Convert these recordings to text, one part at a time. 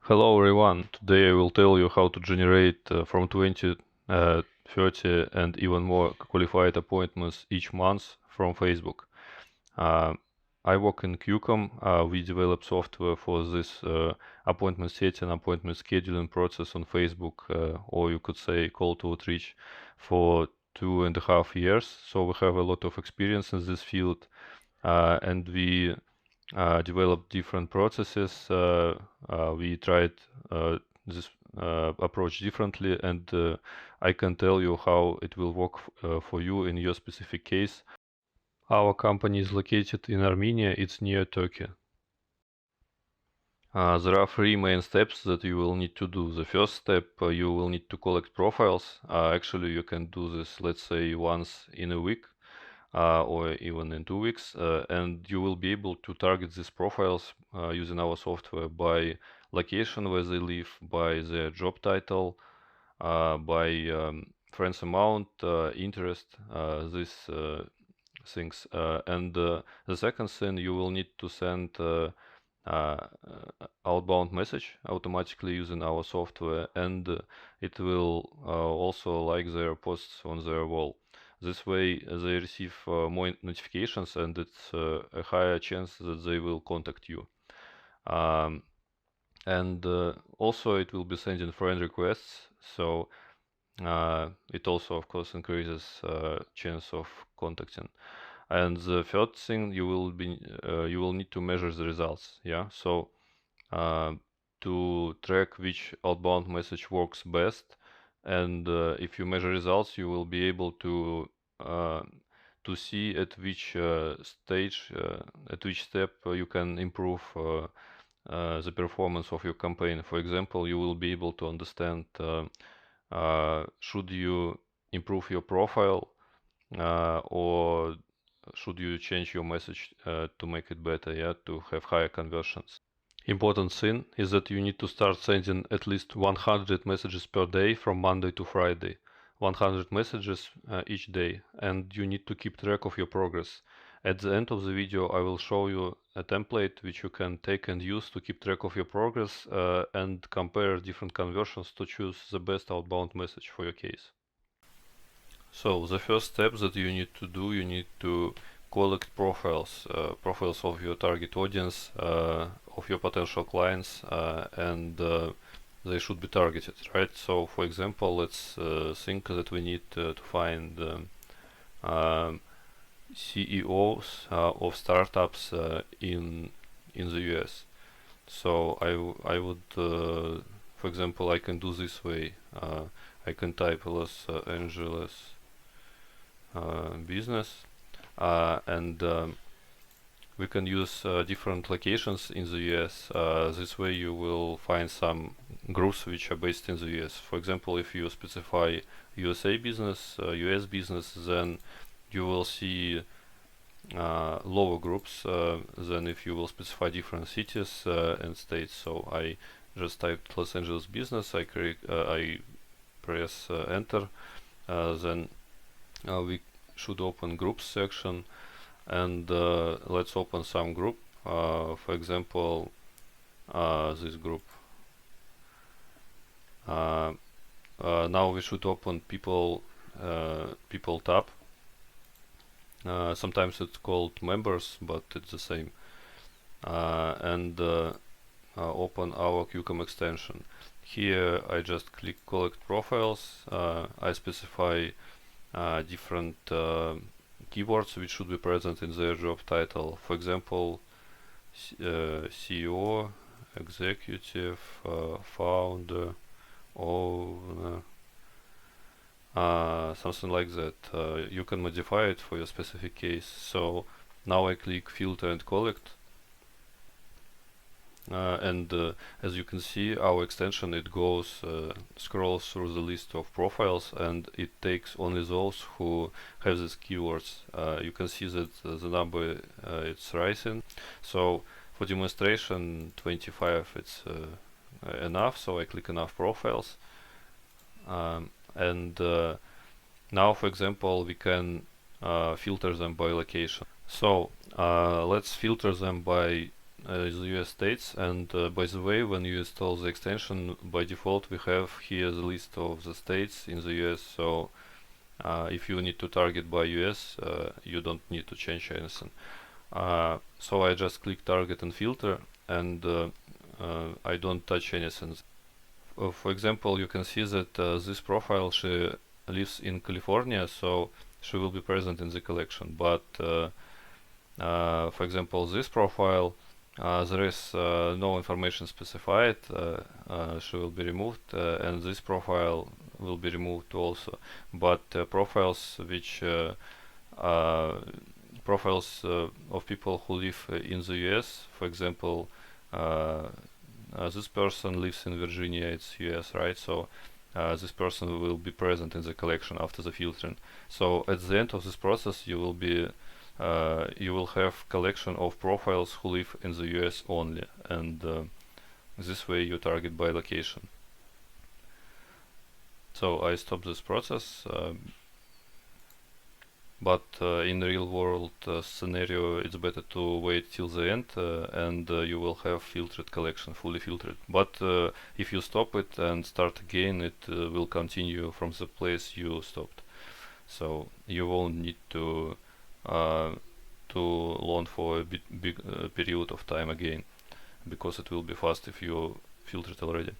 Hello everyone, today I will tell you how to generate from 20, 30 and even more qualified appointments each month from Facebook. Uh, I work in QCOM. We develop software for this appointment setting, appointment scheduling process on Facebook, or you could say call to outreach for 2.5 years. So we have a lot of experience in this field, and we developed different processes. We tried this approach differently, and I can tell you how it will work for you in your specific case. Our company is located in Armenia, it's near Turkey. There are three main steps that you will need to do. The first step, you will need to collect profiles. Actually, you can do this, let's say, once in a week. Or even in 2 weeks, and you will be able to target these profiles using our software by location where they live, by their job title, by friends amount, interest, these things. And the second thing, you will need to send uh, outbound message automatically using our software, and it will also like their posts on their wall. This way they receive more notifications, and it's a higher chance that they will contact you. Um, and also it will be sending friend requests, so it also of course increases chance of contacting. And the third thing, you will need to measure the results. Yeah, so to track which outbound message works best, and if you measure results, you will be able uh, to see at which stage, at which step you can improve the performance of your campaign. For example, you will be able to understand should you improve your profile, or should you change your message to make it better, yeah, to have higher conversions. Important thing is that you need to start sending at least 100 messages per day from Monday to Friday. 100 messages each day, and you need to keep track of your progress. At the end of the video, I will show you a template which you can take and use to keep track of your progress and compare different conversions to choose the best outbound message for your case. So the first step that you need to do, you need to collect profiles, profiles of your target audience, of your potential clients, and they should be targeted, right? So, for example, let's think that we need to find CEOs of startups in the US. So I would, for example, I can do this way. I can type Los Angeles business, and we can use different locations in the US. This way you will find some groups which are based in the US. For example, if you specify USA business, US business, then you will see lower groups than if you will specify different cities and states. So I just typed Los Angeles business, I press enter, then we should open groups section, and let's open some group, for example this group. Now we should open people tab. Sometimes it's called members, but it's the same, and open our QCOM extension. Here I just click collect profiles. I specify different keywords which should be present in their job title. For example, CEO, executive, founder, owner, something like that. You can modify it for your specific case. So now I click filter and collect. And as you can see, our extension, it goes scrolls through the list of profiles, and it takes only those who have these keywords. You can see that the number it's rising. So for demonstration, 25 it's enough. So I click enough profiles, and now, for example, we can filter them by location. So let's filter them by the US states. And by the way, when you install the extension, by default we have here the list of the states in the US. So if you need to target by US, you don't need to change anything. So I just click target and filter, and I don't touch anything. For example, you can see that this profile, she lives in California, so she will be present in the collection. But for example, this profile, there is no information specified. She will be removed, and this profile will be removed also. But profiles which of people who live in the US, for example, this person lives in Virginia, it's US, right? So this person will be present in the collection after the filtering. So at the end of this process, you will have collection of profiles who live in the US only, and this way you target by location. So I stop this process, but in the real world scenario, it's better to wait till the end, and you will have filtered collection, fully filtered. But if you stop it and start again, it will continue from the place you stopped. So you won't need to learn for a big period of time again, because it will be fast if you filtered already.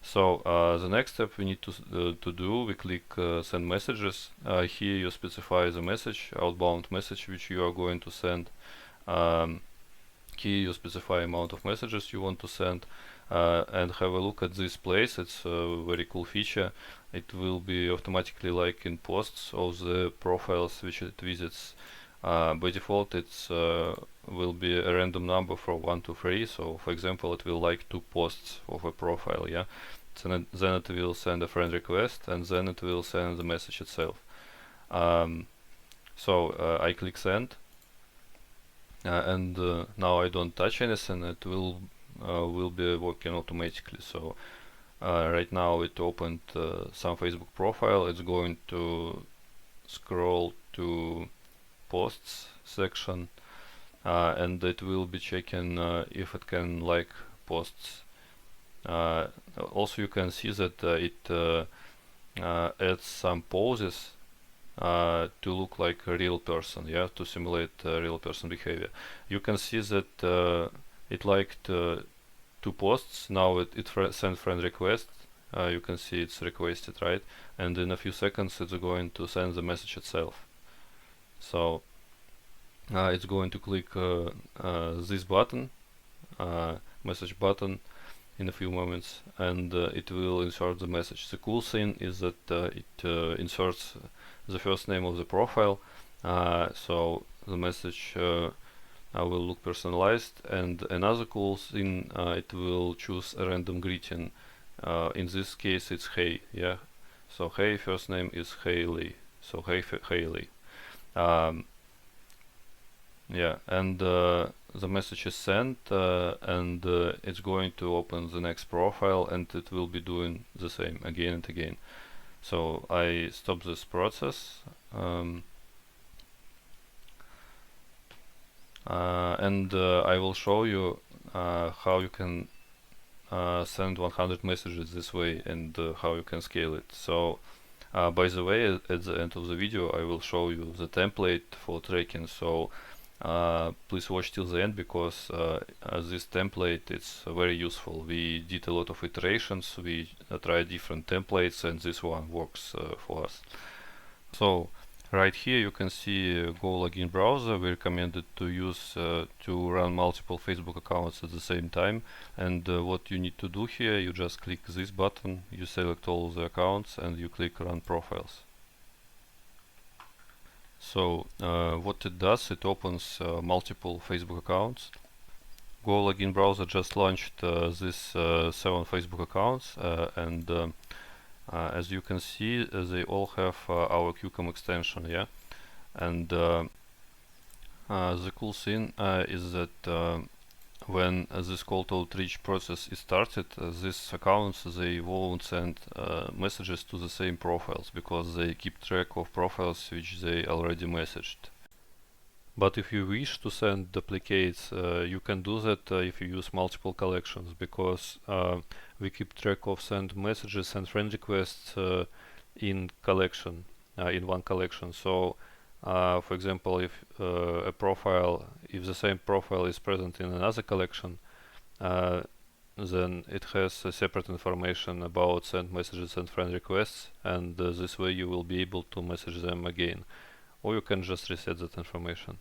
So the next step we need to do, we click send messages. Here you specify the message, outbound message which you are going to send. Here you specify amount of messages you want to send, and have a look at this place. It's a very cool feature. It will be automatically like in posts of the profiles which it visits. By default, it's will be a random number from 1 to 3. So, for example, it will like 2 posts of a profile, yeah. Then it will send a friend request, and then it will send the message itself. So I click send, and now I don't touch anything. It will be working automatically. So right now it opened some Facebook profile. It's going to scroll to posts section, and it will be checking if it can like posts. Also you can see that it adds some poses to look like a real person, yeah, to simulate real person behavior. You can see that it liked 2 posts. Now it sent friend request. You can see it's requested, right? And in a few seconds it's going to send the message itself. So it's going to click this button, message button, in a few moments, and it will insert the message. The cool thing is that it inserts the first name of the profile, so the message will look personalized. And another cool thing, it will choose a random greeting. In this case it's hey, yeah. So hey, first name is Hailey. So hey, Hailey. Yeah, and the message is sent, and it's going to open the next profile, and it will be doing the same again and again. So I stop this process, and I will show you how you can send 100 messages this way, and how you can scale it. So by the way, at the end of the video I will show you the template for tracking. So please watch till the end, because this template is very useful. We did a lot of iterations, we tried different templates, and this one works for us. So right here you can see Go Login Browser. We recommended to use to run multiple Facebook accounts at the same time. And what you need to do here, you just click this button, you select all the accounts, and you click Run Profiles. So what it does, it opens multiple Facebook accounts. Go Login Browser just launched these 7 Facebook accounts, and as you can see, they all have our QCOM extension, yeah. And the cool thing is that when this call to outreach process is started, these accounts, they won't send messages to the same profiles, because they keep track of profiles which they already messaged. But if you wish to send duplicates, you can do that if you use multiple collections, because we keep track of send messages and friend requests in collection, in one collection. So, for example, if if the same profile is present in another collection, uh, then it has separate information about send messages and friend requests, and this way you will be able to message them again, or you can just reset that information.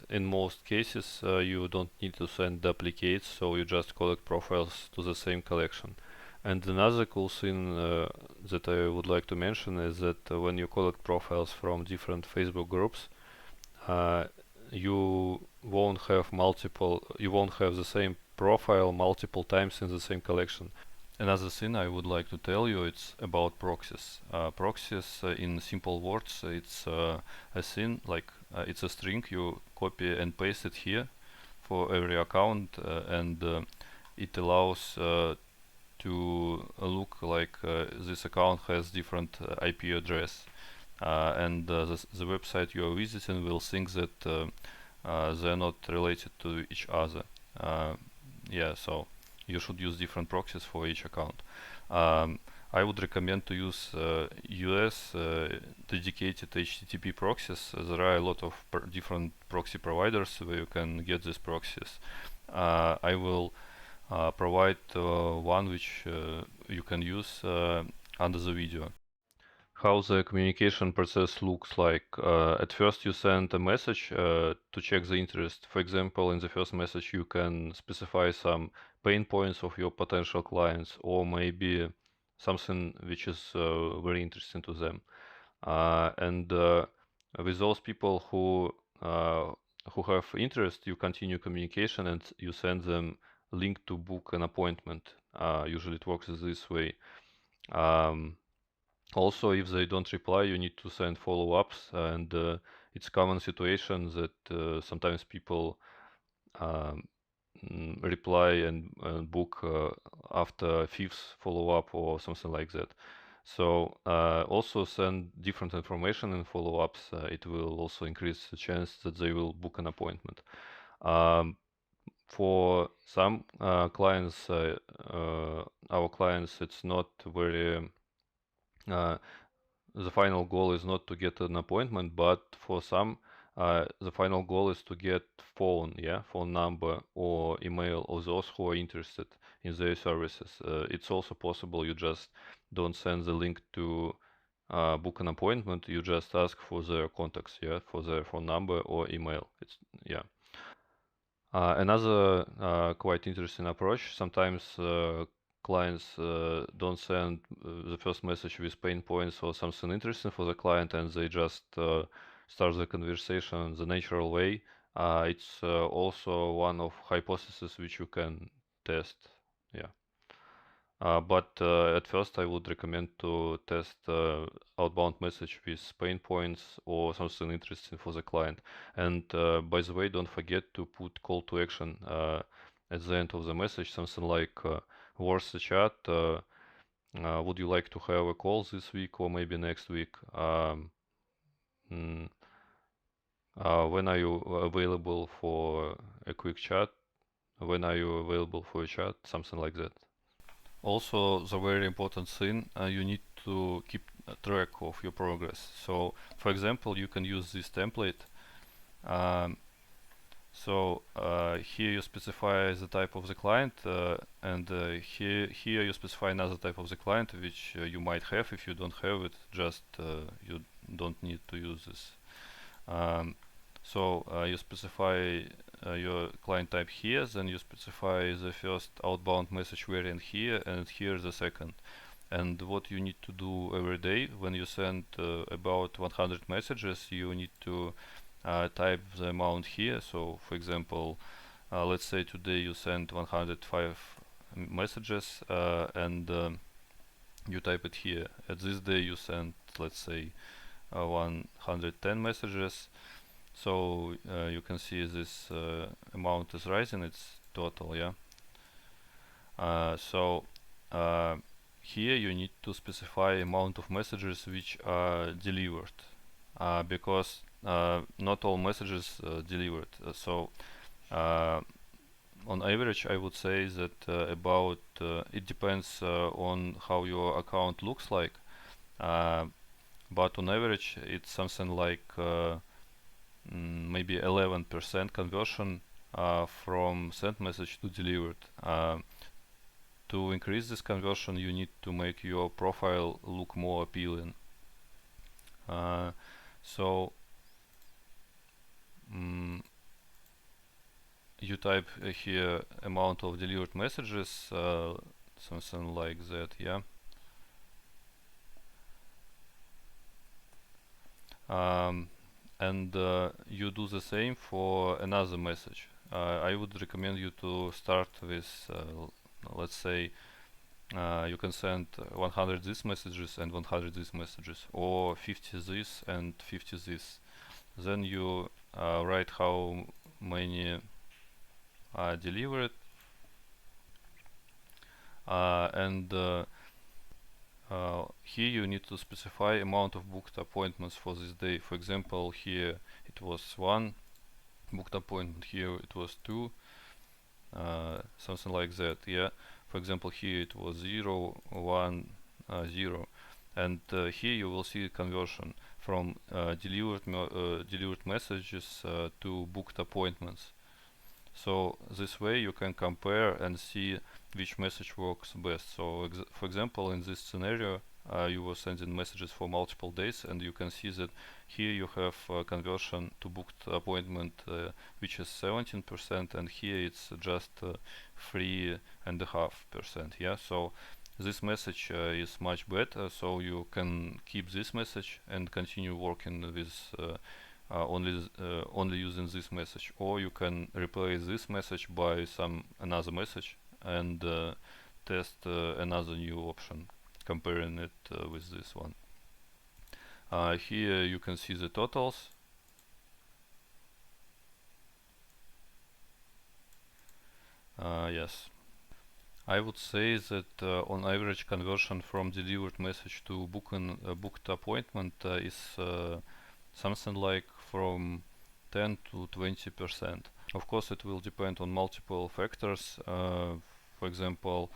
In most cases, you don't need to send duplicates, so you just collect profiles to the same collection. And another cool thing that I would like to mention is that when you collect profiles from different Facebook groups, uh, you won't have the same profile multiple times in the same collection. Another thing I would like to tell you, it's about proxies. Proxies, in simple words, it's a thing like it's a string you copy and paste it here for every account, and it allows to look like this account has different IP address, and the website you are visiting will think that they're not related to each other. Uh, yeah, so you should use different proxies for each account. Um, I would recommend to use US dedicated HTTP proxies. There are a lot of different proxy providers where you can get these proxies. I will provide one which you can use under the video. How the communication process looks like. At first you send a message to check the interest. For example, in the first message you can specify some pain points of your potential clients, or maybe something which is very interesting to them. And with those people who have interest, you continue communication and you send them link to book an appointment. Usually it works this way. Um, Also, if they don't reply, you need to send follow-ups, and it's common situation that sometimes people um, reply and book after fifth follow-up or something like that. So also send different information in follow-ups. It will also increase the chance that they will book an appointment. Um, for some clients, our clients, it's not very uh, the final goal is not to get an appointment, but for some, the final goal is to get phone number or email of those who are interested in their services. It's also possible you just don't send the link to book an appointment. You just ask for their contacts, for their phone number or email. Yeah. Another quite interesting approach. Sometimes clients don't send the first message with pain points or something interesting for the client, and they just start the conversation the natural way. It's also one of hypotheses which you can test. Yeah. But at first, I would recommend to test outbound message with pain points or something interesting for the client. And by the way, don't forget to put call to action at the end of the message, something like worth the chat. Would you like to have a call this week or maybe next week? Mm, when are you available for a quick chat? When are you available for a chat? Something like that. Also, the very important thing, you need to keep track of your progress. So, for example, you can use this template. Um, here you specify the type of the client, and here you specify another type of the client, which you might have. If you don't have it, just you don't need to use this. You specify your client type here, then you specify the first outbound message variant here, and here the second. And what you need to do every day when you send about 100 messages, you need to type the amount here. So, for example, let's say today you send 105 messages, and you type it here. At this day you send, let's say, 110 messages. So you can see this amount is rising, it's total, yeah. So here you need to specify amount of messages which are delivered, because not all messages delivered. So on average, I would say that about it depends on how your account looks like, but on average, it's something like maybe 11% conversion from sent message to delivered. To increase this conversion, you need to make your profile look more appealing. So you type here amount of delivered messages, something like that, yeah. And you do the same for another message. I would recommend you to start with, let's say, you can send 100 these messages and 100 these messages, or 50 this and 50 this. Then you write how many are delivered, and here you need to specify amount of booked appointments for this day. For example, here it was 1 booked appointment, here it was 2, something like that, yeah. For example, here it was 0, 1, 0, and here you will see conversion from delivered messages to booked appointments. So this way you can compare and see which message works best. So for example, in this scenario, you were sending messages for multiple days, and you can see that here you have conversion to booked appointment, which is 17%, and here it's just 3.5%. Yeah, so this message is much better, so you can keep this message and continue working with only using this message, or you can replace this message by some another message and test another new option, comparing it with this one. Here you can see the totals. Yes, I would say that on average conversion from delivered message to booked appointment is something like from 10 to 20%. Of course, it will depend on multiple factors. For example,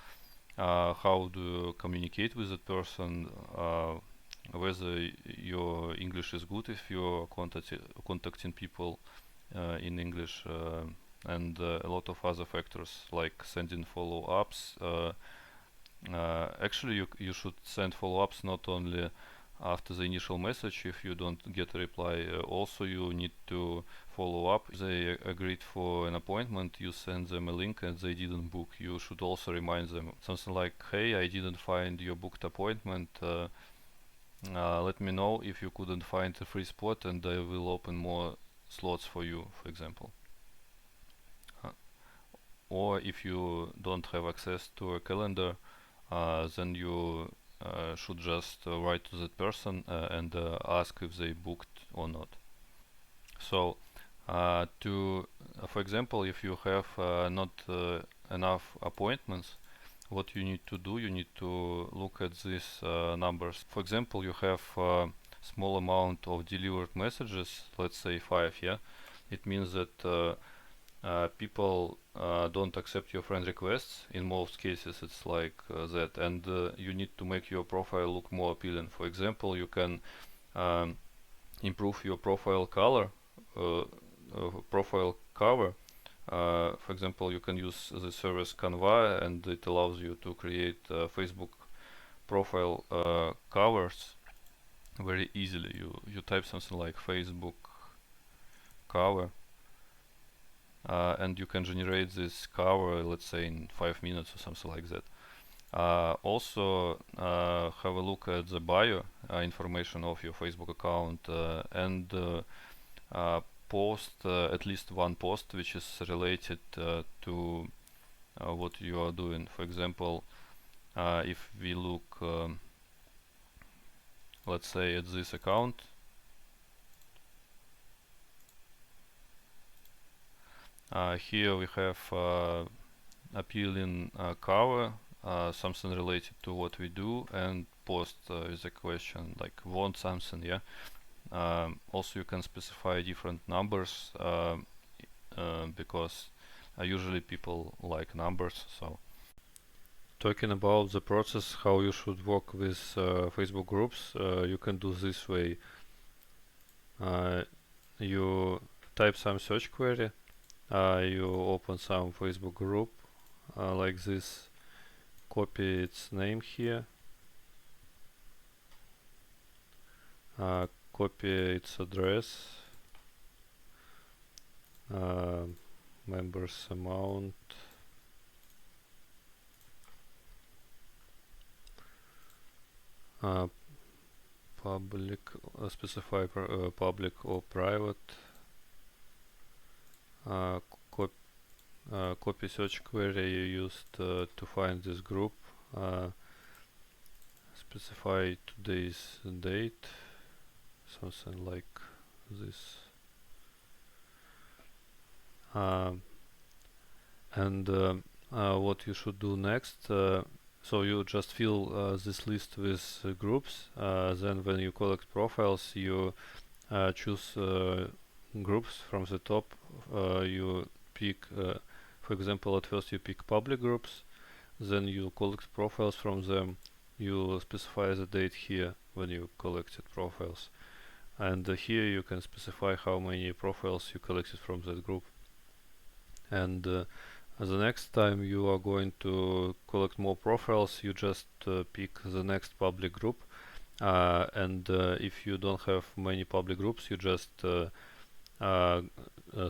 how do you communicate with that person, whether your English is good if you're contacting people in English, and a lot of other factors like sending follow-ups. Actually, you should send follow-ups not only after the initial message if you don't get a reply. Also, you need to follow up. If they agreed for an appointment, you send them a link and they didn't book. You should also remind them something like, hey, I didn't find your booked appointment. Let me know if you couldn't find a free spot and I will open more slots for you, for example. Or if you don't have access to a calendar, then you should just write to that person and ask if they booked or not. So for example, if you have not enough appointments, what you need to do, you need to look at these numbers. For example, you have small amount of delivered messages, let's say 5, yeah. It means that people don't accept your friend requests. In most cases it's like that, and you need to make your profile look more appealing. For example, you can improve your profile color, profile cover. For example, you can use the service Canva, and it allows you to create Facebook profile covers very easily. You type something like Facebook cover, and you can generate this cover, let's say in 5 minutes or something like that. Also, have a look at the bio information of your Facebook account, and post at least one post which is related to what you are doing. For example, if we look, let's say, at this account, here we have appealing cover, something related to what we do, and post is a question like want something, yeah. Also, you can specify different numbers because usually people like numbers. So, talking about the process, how you should work with Facebook groups, you can do this way. You type some search query, you open some Facebook group like this, copy its name here, copy its address, members amount, public, specify public or private, cop copy search query you used to find this group, specify today's date, something like this. And what you should do next, so you just fill this list with groups, then when you collect profiles you choose groups from the top. You pick, for example, at first you pick public groups, then you collect profiles from them, you specify the date here when you collected profiles, and here you can specify how many profiles you collected from that group. And the next time you are going to collect more profiles, you just pick the next public group, and if you don't have many public groups, you just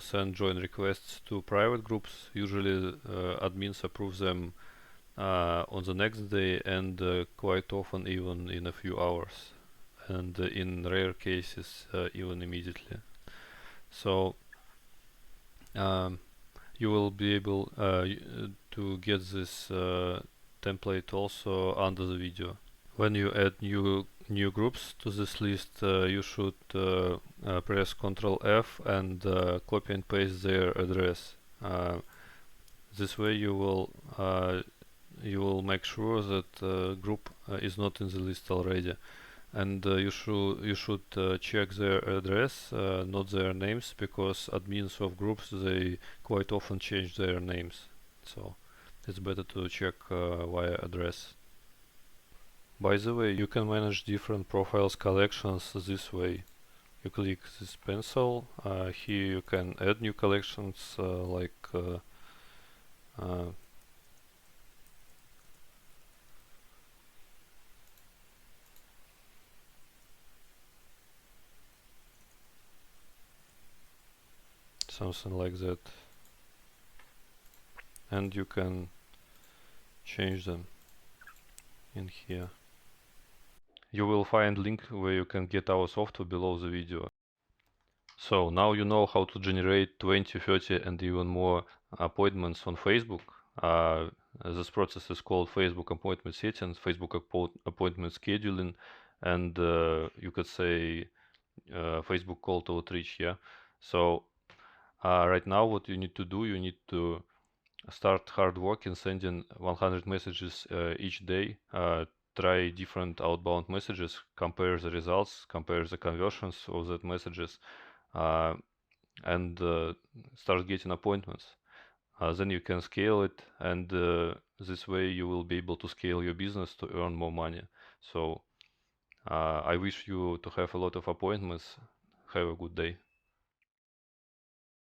send join requests to private groups. Usually admins approve them on the next day, and quite often even in a few hours, and in rare cases even immediately. So you will be able to get this template also under the video. When you add new groups to this list, you should press Ctrl F and copy and paste their address. This way you will make sure that group is not in the list already, and you should check their address, not their names, because admins of groups, they quite often change their names, so it's better to check via address. By the way, you can manage different profiles collections this way. You click this pencil, here you can add new collections like something like that, and you can change them in here. You will find link where you can get our software below the video. So now you know how to generate 20, 30 and even more appointments on Facebook. This process is called Facebook appointment settings, Facebook appointment scheduling, and you could say Facebook call to outreach. Yeah. So right now what you need to do, you need to start hard work in sending 100 messages each day. Try different outbound messages, compare the results, compare the conversions of that messages, and start getting appointments. Then you can scale it, and this way you will be able to scale your business to earn more money. So I wish you to have a lot of appointments. Have a good day.